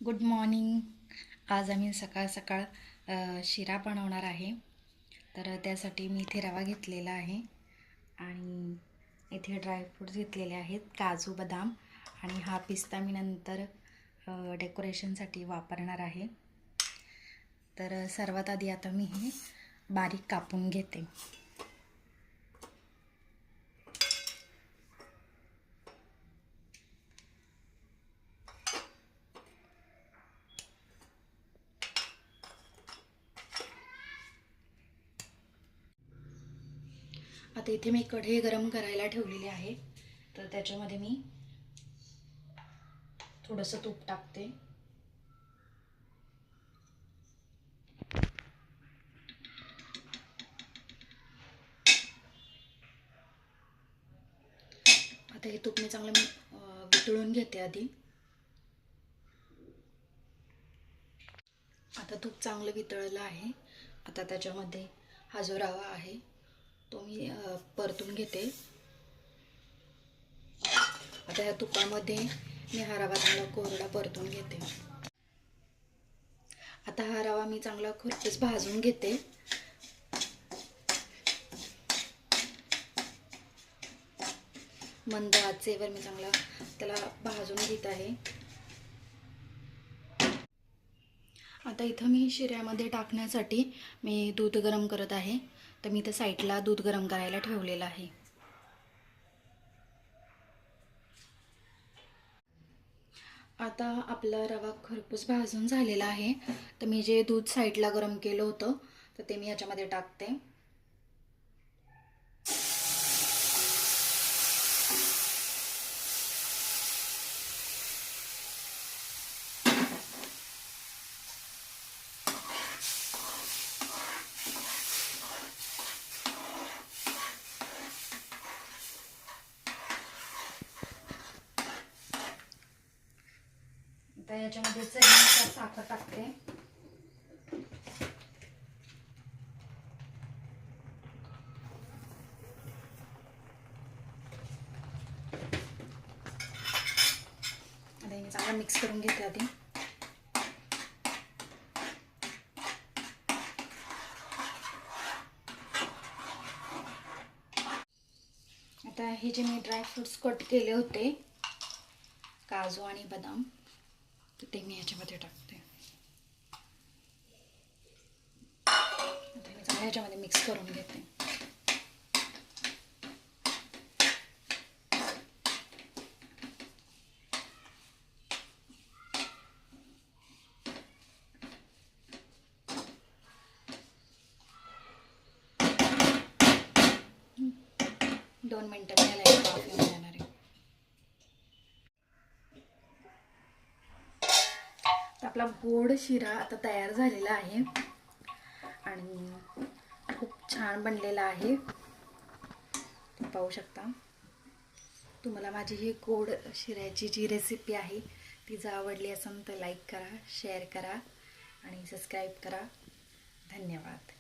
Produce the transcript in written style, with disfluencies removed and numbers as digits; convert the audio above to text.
Good morning. आज आम्ही सकाळ सकाळ शिरा बनवणार आहे. तर त्यासाठी मी इथे रवा घेतलेला आहे आणि इथे ड्रायफ्रूट्स घेतलेले आहेत, काजू बदाम, आणि हा पिस्ता मी नंतर डेकोरेशनसाठी वापरणार आहे. तर सर्वात आधी आता मी हे बारीक कापून घेते. आता इथे मी कढई गरम करायला ठेवलेली आहे. तर त्याच्यामध्ये मी थोडंसं तूप टाकते. आता हे तूप मी चांगलं वितळून घेते आधी. आता तूप चांगलं वितळलं आहे. आता त्याच्यामध्ये हा जो रवा आहे तो मी परतून घेते. आता या तुपामध्ये मी हा रवा चांगला कोरडा परतून घेते. आता हा रवा मी चांगला खरपूस भाजून घेते. मंद आचेवर मी चांगला त्याला भाजून घेत आहे. आता इथं मी शिऱ्यामध्ये टाकण्यासाठी मी दूध गरम करत आहे. तर मी इथं साईडला दूध गरम करायला ठेवलेलं आहे. आता आपला रवा खरपूस भाजून झालेला आहे. तर मी जे दूध साईडला गरम केलं होतं तर ते मी याच्यामध्ये टाकते. आता याच्यामध्ये चवीनुसार साखर टाकते. आता हे चांगलं मिक्स करून घेते आधी. आता हे जे मी ड्रायफ्रूट्स कट केले होते, काजू आणि बदाम, तर ते मी ह्याच्यामध्ये टाकते. आता मी चांगलं ह्याच्यामध्ये मिक्स करून घेते. दोन मिनटं मी याला वाफ येऊन देणार आहे. आपला गोड शिरा आता तयार झालेला आहे आणि खूप छान बनलेला आहे. तुम्ही पाहू शकता. तुम्हाला माझी ही गोड शिऱ्याची जी रेसिपी आहे ती जर आवडली असेल तर लाईक करा, शेअर करा आणि सबस्क्राईब करा. धन्यवाद.